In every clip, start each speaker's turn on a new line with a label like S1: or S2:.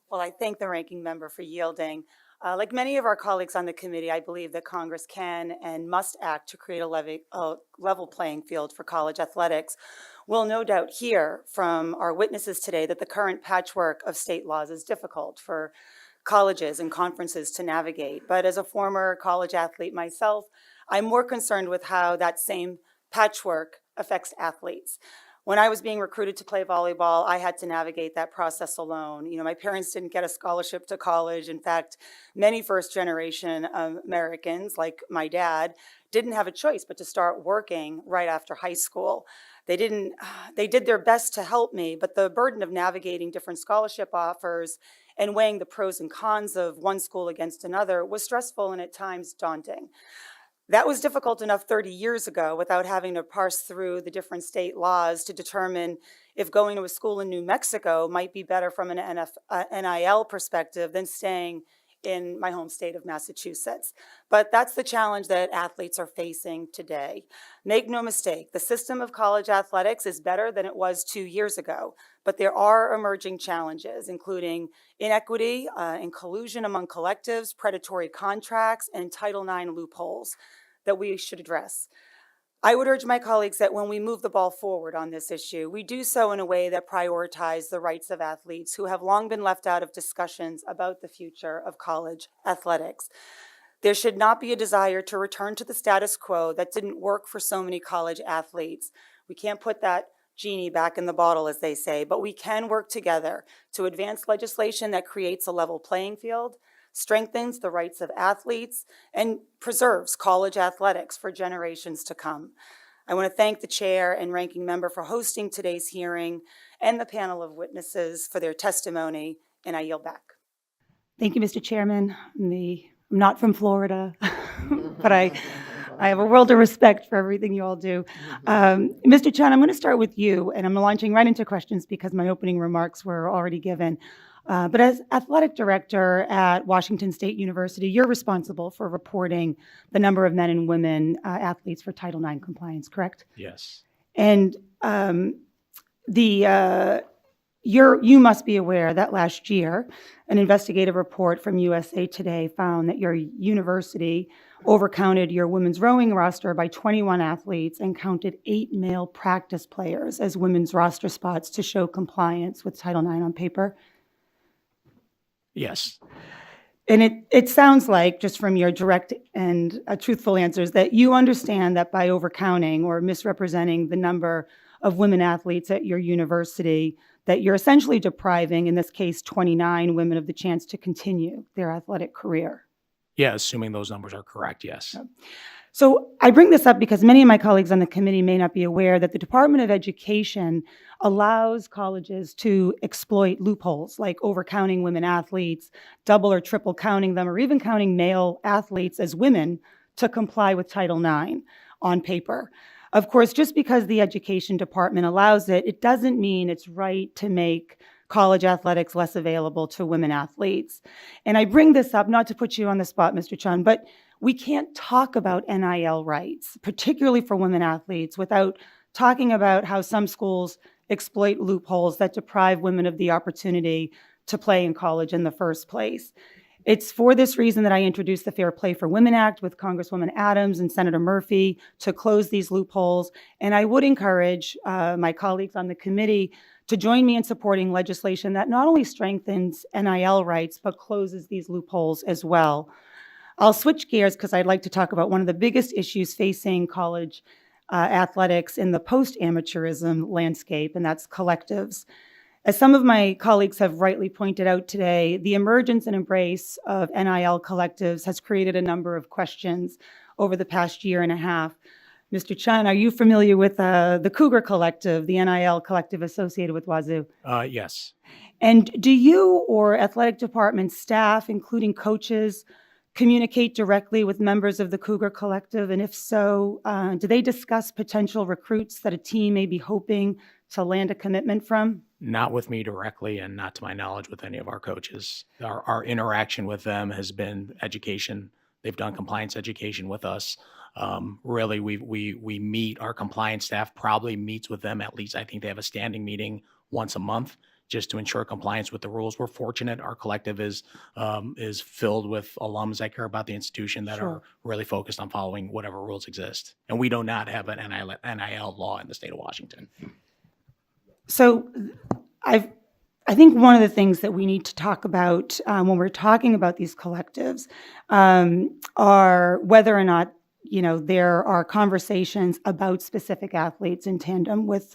S1: Well, I thank the ranking member for yielding. Like many of our colleagues on the committee, I believe that Congress can and must act to create a level playing field for college athletics. We'll no doubt hear from our witnesses today that the current patchwork of state laws is difficult for colleges and conferences to navigate. But as a former college athlete myself, I'm more concerned with how that same patchwork affects athletes. When I was being recruited to play volleyball, I had to navigate that process alone. My parents didn't get a scholarship to college. In fact, many first generation Americans, like my dad, didn't have a choice but to start working right after high school. They didn't, they did their best to help me, but the burden of navigating different scholarship offers and weighing the pros and cons of one school against another was stressful and at times daunting. That was difficult enough 30 years ago without having to parse through the different state laws to determine if going to a school in New Mexico might be better from an NIL perspective than staying in my home state of Massachusetts. But that's the challenge that athletes are facing today. Make no mistake, the system of college athletics is better than it was 2 years ago, but there are emerging challenges, including inequity and collusion among collectives, predatory contracts, and Title IX loopholes that we should address. I would urge my colleagues that when we move the ball forward on this issue, we do so in a way that prioritizes the rights of athletes who have long been left out of discussions about the future of college athletics. There should not be a desire to return to the status quo that didn't work for so many college athletes. We can't put that genie back in the bottle, as they say, but we can work together to advance legislation that creates a level playing field, strengthens the rights of athletes, and preserves college athletics for generations to come. I want to thank the chair and ranking member for hosting today's hearing and the panel of witnesses for their testimony, and I yield back.
S2: Thank you, Mr. Chairman. I'm not from Florida, but I have a world of respect for everything you all do. Mr. Chun, I'm going to start with you, and I'm launching right into questions because my opening remarks were already given. But as athletic director at Washington State University, you're responsible for reporting the number of men and women athletes for Title IX compliance, correct?
S3: Yes.
S2: And you must be aware that last year, an investigative report from USA Today found that your university overcounted your women's rowing roster by 21 athletes and counted 8 male practice players as women's roster spots to show compliance with Title IX on paper.
S3: Yes.
S2: And it sounds like, just from your direct and truthful answers, that you understand that by overcounting or misrepresenting the number of women athletes at your university, that you're essentially depriving, in this case, 29 women of the chance to continue their athletic career.
S3: Yeah, assuming those numbers are correct, yes.
S2: So I bring this up because many of my colleagues on the committee may not be aware that the Department of Education allows colleges to exploit loopholes like overcounting women athletes, double or triple counting them, or even counting male athletes as women to comply with Title IX on paper. Of course, just because the Education Department allows it, it doesn't mean it's right to make college athletics less available to women athletes. And I bring this up not to put you on the spot, Mr. Chun, but we can't talk about NIL rights, particularly for women athletes, without talking about how some schools exploit loopholes that deprive women of the opportunity to play in college in the first place. It's for this reason that I introduced the Fair Play for Women Act with Congresswoman Adams and Senator Murphy to close these loopholes. And I would encourage my colleagues on the committee to join me in supporting legislation that not only strengthens NIL rights, but closes these loopholes as well. I'll switch gears because I'd like to talk about one of the biggest issues facing college athletics in the post-amateurism landscape, and that's collectives. As some of my colleagues have rightly pointed out today, the emergence and embrace of NIL collectives has created a number of questions over the past year and a half. Mr. Chun, are you familiar with the Cougar Collective, the NIL collective associated with Wazoo?
S3: Yes.
S2: And do you or athletic department staff, including coaches, communicate directly with members of the Cougar Collective? And if so, do they discuss potential recruits that a team may be hoping to land a commitment from?
S3: Not with me directly, and not to my knowledge with any of our coaches. Our interaction with them has been education. They've done compliance education with us. Really, we meet, our compliance staff probably meets with them at least. I think they have a standing meeting once a month just to ensure compliance with the rules. We're fortunate our collective is filled with alums that care about the institution that
S2: Sure.
S3: are really focused on following whatever rules exist. And we do not have an NIL law in the state of Washington.
S2: So I think one of the things that we need to talk about when we're talking about these collectives are whether or not, there are conversations about specific athletes in tandem with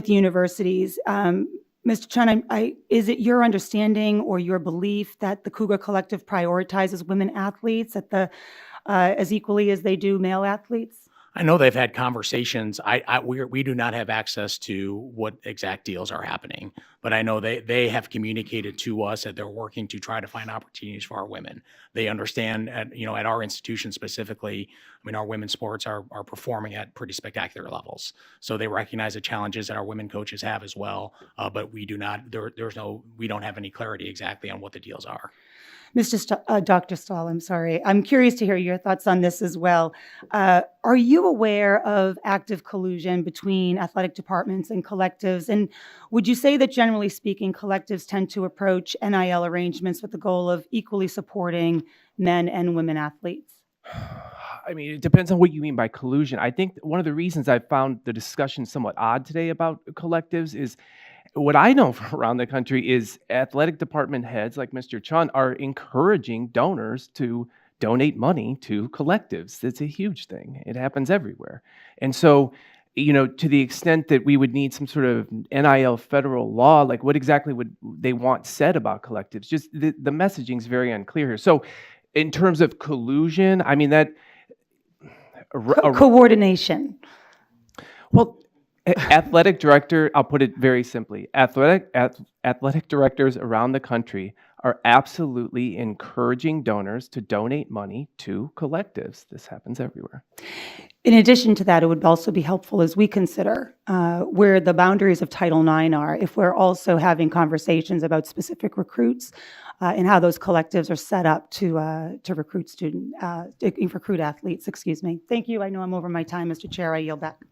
S2: universities. Mr. Chun, is it your understanding or your belief that the Cougar Collective prioritizes women athletes as equally as they do male athletes?
S3: I know they've had conversations. We do not have access to what exact deals are happening, but I know they have communicated to us that they're working to try to find opportunities for our women. They understand at our institution specifically, our women's sports are performing at pretty spectacular levels. So they recognize the challenges that our women coaches have as well. But we do not, we don't have any clarity exactly on what the deals are.
S2: Dr. Stahl, I'm sorry. I'm curious to hear your thoughts on this as well. Are you aware of active collusion between athletic departments and collectives? And would you say that generally speaking, collectives tend to approach NIL arrangements with the goal of equally supporting men and women athletes?
S4: I mean, it depends on what you mean by collusion. I think one of the reasons I found the discussion somewhat odd today about collectives is what I know from around the country is athletic department heads like Mr. Chun are encouraging donors to donate money to collectives. It's a huge thing. It happens everywhere. And so, to the extent that we would need some sort of NIL federal law, like what exactly would they want said about collectives? Just the messaging is very unclear here. So in terms of collusion, I mean that...
S2: Coordination.
S4: Well, athletic director, I'll put it very simply, athletic directors around the country are absolutely encouraging donors to donate money to collectives. This happens everywhere.
S2: In addition to that, it would also be helpful as we consider where the boundaries of Title IX are, if we're also having conversations about specific recruits and how those collectives are set up to recruit athletes. Excuse me. Thank you. I know I'm over my time, Mr. Chair. I yield back.